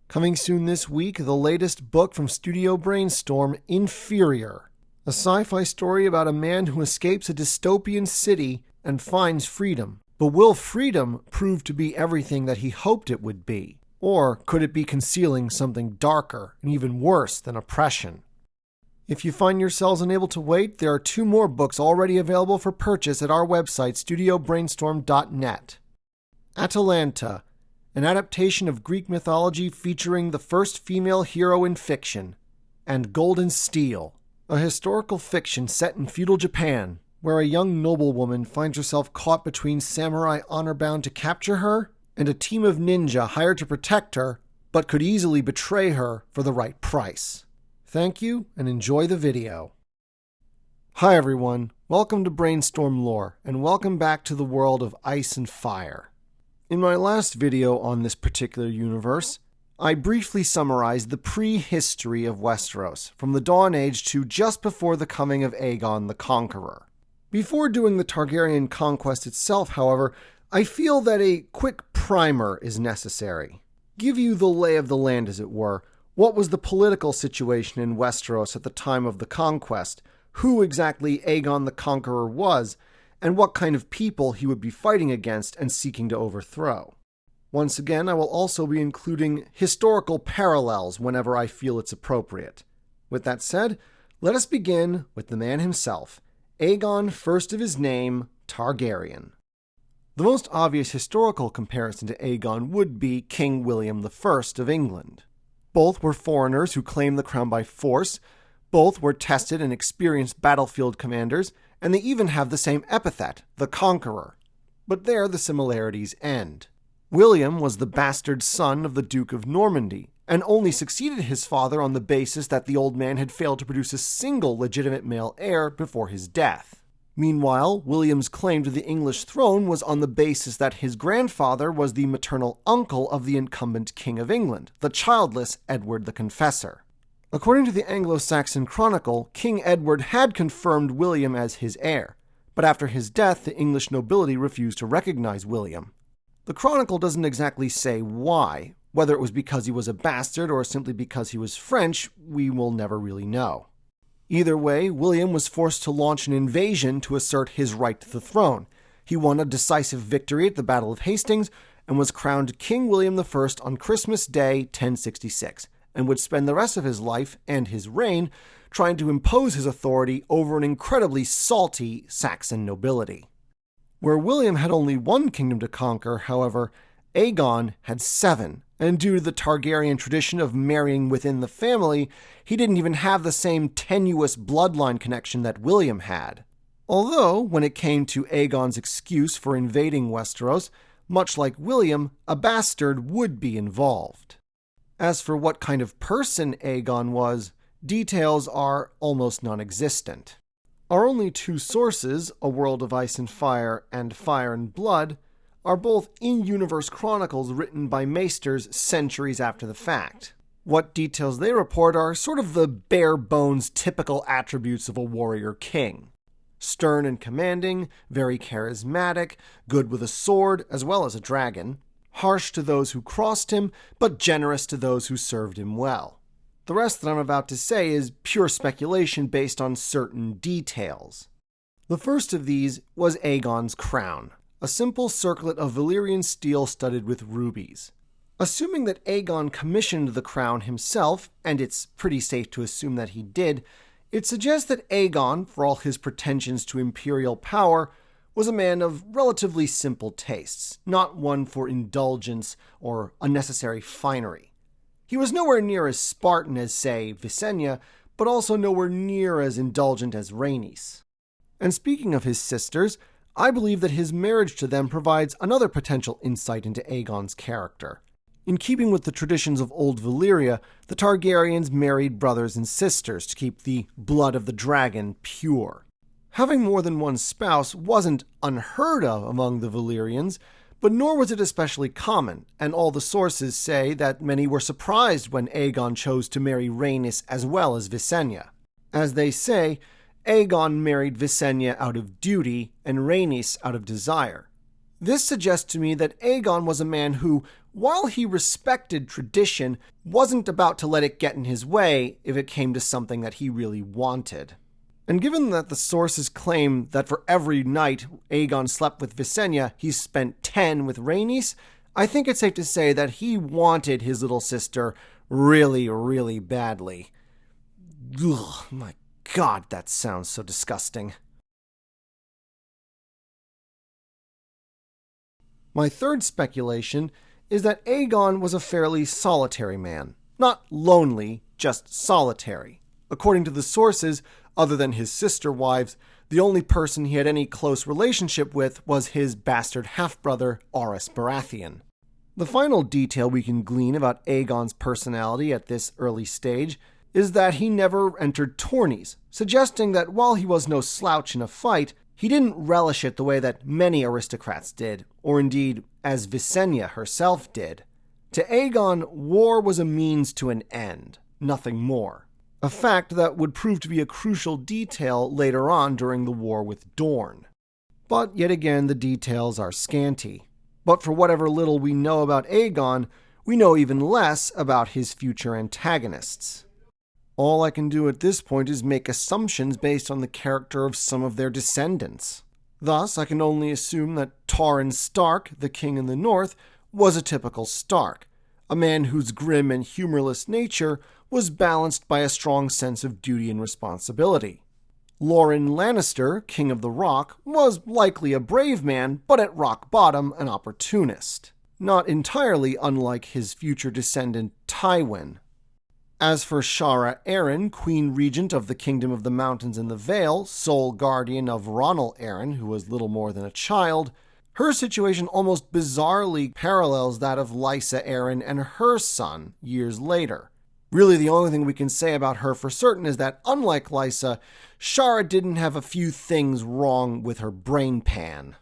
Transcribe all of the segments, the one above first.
Coming soon this week, the latest book from Studio Brainstorm, Inferior. A sci-fi story about a man who escapes a dystopian city and finds freedom. But will freedom prove to be everything that he hoped it would be? Or could it be concealing something darker and even worse than oppression? If you find yourselves unable to wait, there are 2 more books already available for purchase at our website, studiobrainstorm.net. Atalanta, an adaptation of Greek mythology featuring the first female hero in fiction, and Golden Steel, a historical fiction set in feudal Japan, where a young noblewoman finds herself caught between samurai honor-bound to capture her and a team of ninja hired to protect her, but could easily betray her for the right price. Thank you, and enjoy the video. Hi everyone, welcome to Brainstorm Lore, and welcome back to the world of Ice and Fire. In my last video on this particular universe, I briefly summarized the prehistory of Westeros, from the Dawn Age to just before the coming of Aegon the Conqueror. Before doing the Targaryen conquest itself, however, I feel that a quick primer is necessary. Give you the lay of the land, as it were. What was the political situation in Westeros at the time of the conquest, who exactly Aegon the Conqueror was, and what kind of people he would be fighting against and seeking to overthrow. Once again, I will also be including historical parallels whenever I feel it's appropriate. With that said, let us begin with the man himself, Aegon, first of his name, Targaryen. The most obvious historical comparison to Aegon would be King William I of England. Both were foreigners who claimed the crown by force, both were tested and experienced battlefield commanders, and they even have the same epithet, the Conqueror. But there the similarities end. William was the bastard son of the Duke of Normandy, and only succeeded his father on the basis that the old man had failed to produce a single legitimate male heir before his death. Meanwhile, William's claim to the English throne was on the basis that his grandfather was the maternal uncle of the incumbent King of England, the childless Edward the Confessor. According to the Anglo-Saxon Chronicle, King Edward had confirmed William as his heir, but after his death, the English nobility refused to recognize William. The Chronicle doesn't exactly say why. Whether it was because he was a bastard or simply because he was French, we will never really know. Either way, William was forced to launch an invasion to assert his right to the throne. He won a decisive victory at the Battle of Hastings and was crowned King William I on Christmas Day, 1066. And would spend the rest of his life and his reign trying to impose his authority over an incredibly salty Saxon nobility. Where William had only one kingdom to conquer, however, Aegon had 7, and due to the Targaryen tradition of marrying within the family, he didn't even have the same tenuous bloodline connection that William had. Although, when it came to Aegon's excuse for invading Westeros, much like William, a bastard would be involved. As for what kind of person Aegon was, details are almost non-existent. Our only 2 sources, A World of Ice and Fire and Fire and Blood, are both in-universe chronicles written by maesters centuries after the fact. What details they report are sort of the bare-bones typical attributes of a warrior king. Stern and commanding, very charismatic, good with a sword as well as a dragon, harsh to those who crossed him, but generous to those who served him well. The rest that I'm about to say is pure speculation based on certain details. The first of these was Aegon's crown, a simple circlet of Valyrian steel studded with rubies. Assuming that Aegon commissioned the crown himself, and it's pretty safe to assume that he did, it suggests that Aegon, for all his pretensions to imperial power, was a man of relatively simple tastes, not one for indulgence or unnecessary finery. He was nowhere near as Spartan as, say, Visenya, but also nowhere near as indulgent as Rhaenys. And speaking of his sisters, I believe that his marriage to them provides another potential insight into Aegon's character. In keeping with the traditions of old Valyria, the Targaryens married brothers and sisters to keep the blood of the dragon pure. Having more than one spouse wasn't unheard of among the Valyrians, but nor was it especially common, and all the sources say that many were surprised when Aegon chose to marry Rhaenys as well as Visenya. As they say, Aegon married Visenya out of duty and Rhaenys out of desire. This suggests to me that Aegon was a man who, while he respected tradition, wasn't about to let it get in his way if it came to something that he really wanted. And given that the sources claim that for every night Aegon slept with Visenya, he spent 10 with Rhaenys, I think it's safe to say that he wanted his little sister really, really badly. Ugh, my God, that sounds so disgusting. My third speculation is that Aegon was a fairly solitary man. Not lonely, just solitary. According to the sources, other than his sister wives, the only person he had any close relationship with was his bastard half-brother, Aerys Baratheon. The final detail we can glean about Aegon's personality at this early stage is that he never entered tourneys, suggesting that while he was no slouch in a fight, he didn't relish it the way that many aristocrats did, or indeed as Visenya herself did. To Aegon, war was a means to an end, nothing more. A fact that would prove to be a crucial detail later on during the war with Dorne. But yet again, the details are scanty. But for whatever little we know about Aegon, we know even less about his future antagonists. All I can do at this point is make assumptions based on the character of some of their descendants. Thus, I can only assume that Torrhen Stark, the king in the north, was a typical Stark, a man whose grim and humorless nature was balanced by a strong sense of duty and responsibility. Loren Lannister, King of the Rock, was likely a brave man, but at rock bottom an opportunist, not entirely unlike his future descendant Tywin. As for Shara Arryn, Queen Regent of the Kingdom of the Mountains and the Vale, sole guardian of Ronnell Arryn, who was little more than a child, her situation almost bizarrely parallels that of Lysa Arryn and her son years later. Really, the only thing we can say about her for certain is that, unlike Lysa, Shara didn't have a few things wrong with her brain pan.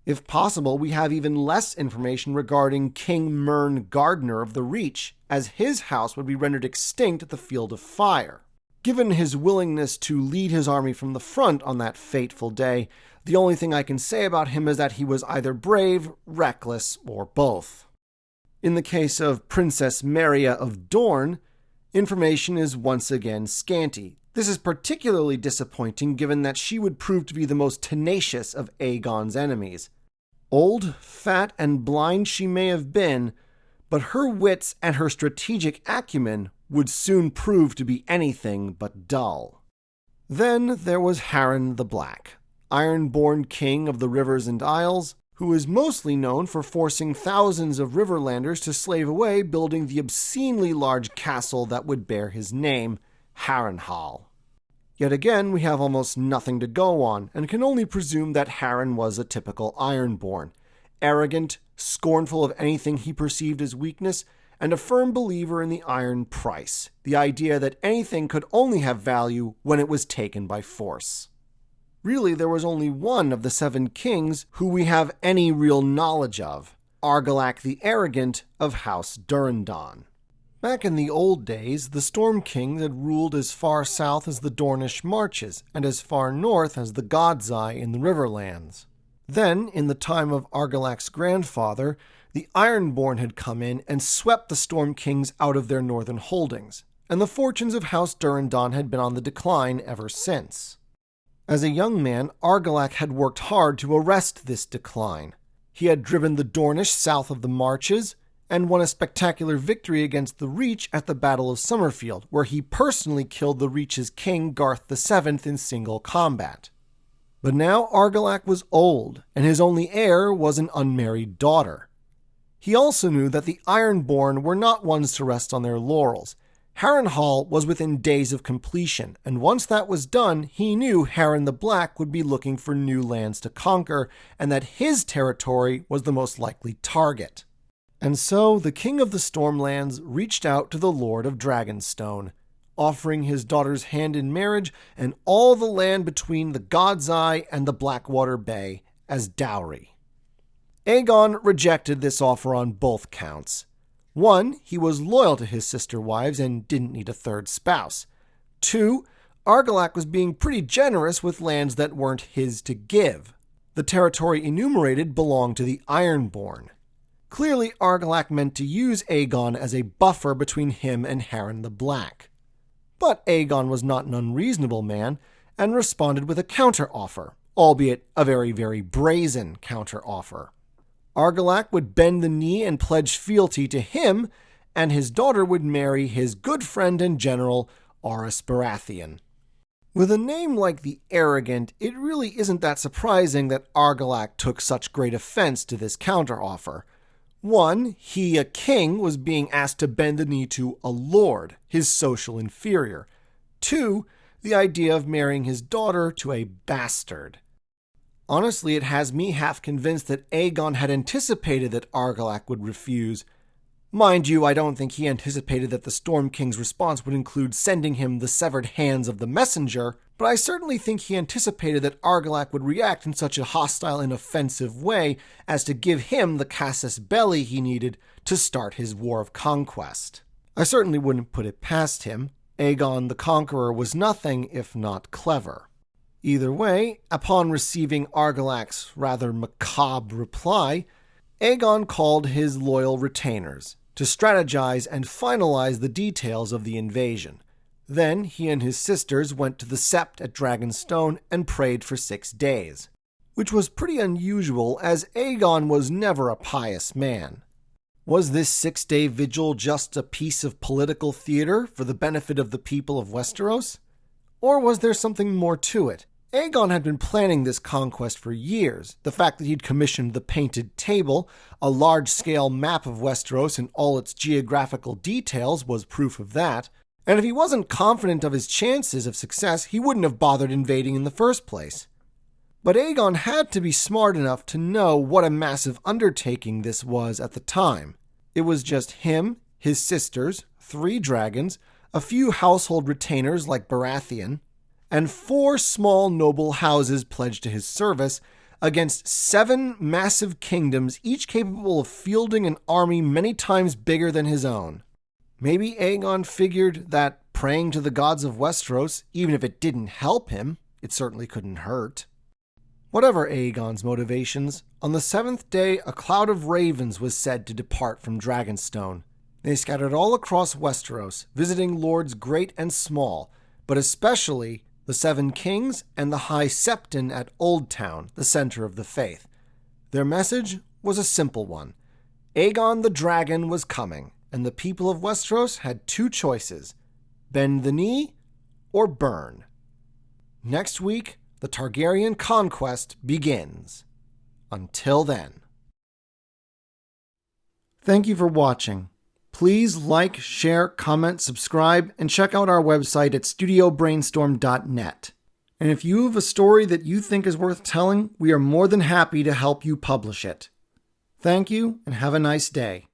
If possible, we have even less information regarding King Mern Gardner of the Reach, as his house would be rendered extinct at the Field of Fire. Given his willingness to lead his army from the front on that fateful day, the only thing I can say about him is that he was either brave, reckless, or both. In the case of Princess Meria of Dorne, information is once again scanty. This is particularly disappointing given that she would prove to be the most tenacious of Aegon's enemies. Old, fat, and blind she may have been, but her wits and her strategic acumen would soon prove to be anything but dull. Then there was Harren the Black, Iron-born king of the Rivers and Isles, who is mostly known for forcing thousands of Riverlanders to slave away building the obscenely large castle that would bear his name, Harrenhal. Yet again, we have almost nothing to go on, and can only presume that Harren was a typical Ironborn, arrogant, scornful of anything he perceived as weakness, and a firm believer in the iron price, the idea that anything could only have value when it was taken by force. Really, there was only one of the 7 kings who we have any real knowledge of, Argilac the Arrogant of House Durrandon. Back in the old days, the Storm Kings had ruled as far south as the Dornish Marches, and as far north as the God's Eye in the Riverlands. Then, in the time of Argilac's grandfather, the Ironborn had come in and swept the Storm Kings out of their northern holdings, and the fortunes of House Durrandon had been on the decline ever since. As a young man, Argilac had worked hard to arrest this decline. He had driven the Dornish south of the Marches, and won a spectacular victory against the Reach at the Battle of Summerfield, where he personally killed the Reach's king Garth VII in single combat. But now Argilac was old, and his only heir was an unmarried daughter. He also knew that the Ironborn were not ones to rest on their laurels. Harrenhal was within days of completion, and once that was done, he knew Harren the Black would be looking for new lands to conquer, and that his territory was the most likely target. And so the King of the Stormlands reached out to the Lord of Dragonstone, offering his daughter's hand in marriage and all the land between the God's Eye and the Blackwater Bay as dowry. Aegon rejected this offer on both counts. 1, he was loyal to his sister wives and didn't need a third spouse. 2, Argilac was being pretty generous with lands that weren't his to give. The territory enumerated belonged to the Ironborn. Clearly, Argilac meant to use Aegon as a buffer between him and Harren the Black. But Aegon was not an unreasonable man and responded with a counter-offer, albeit a very, very brazen counter-offer. Argilac would bend the knee and pledge fealty to him, and his daughter would marry his good friend and general, Aerys Baratheon. With a name like the Arrogant, it really isn't that surprising that Argilac took such great offense to this counteroffer. One, he, a king, was being asked to bend the knee to a lord, his social inferior. Two, the idea of marrying his daughter to a bastard. Honestly, it has me half convinced that Aegon had anticipated that Argilac would refuse. Mind you, I don't think he anticipated that the Storm King's response would include sending him the severed hands of the messenger, but I certainly think he anticipated that Argilac would react in such a hostile and offensive way as to give him the casus belli he needed to start his war of conquest. I certainly wouldn't put it past him. Aegon the Conqueror was nothing if not clever. Either way, upon receiving Argilac's rather macabre reply, Aegon called his loyal retainers to strategize and finalize the details of the invasion. Then he and his sisters went to the Sept at Dragonstone and prayed for 6 days, which was pretty unusual as Aegon was never a pious man. Was this 6-day vigil just a piece of political theater for the benefit of the people of Westeros? Or was there something more to it? Aegon had been planning this conquest for years. The fact that he'd commissioned the Painted Table, a large-scale map of Westeros in all its geographical details, was proof of that. And if he wasn't confident of his chances of success, he wouldn't have bothered invading in the first place. But Aegon had to be smart enough to know what a massive undertaking this was at the time. It was just him, his sisters, 3 dragons, a few household retainers like Baratheon, and 4 small noble houses pledged to his service against 7 massive kingdoms, each capable of fielding an army many times bigger than his own. Maybe Aegon figured that praying to the gods of Westeros, even if it didn't help him, it certainly couldn't hurt. Whatever Aegon's motivations, on the 7th day a cloud of ravens was said to depart from Dragonstone. They scattered all across Westeros, visiting lords great and small, but especially the 7 kings and the High Septon at Old Town, the center of the faith. Their message was a simple one. Aegon the Dragon was coming, and the people of Westeros had 2 choices: bend the knee or burn. Next week, the Targaryen conquest begins. Until then. Thank you for watching. Please like, share, comment, subscribe, and check out our website at studiobrainstorm.net. And if you have a story that you think is worth telling, we are more than happy to help you publish it. Thank you, and have a nice day.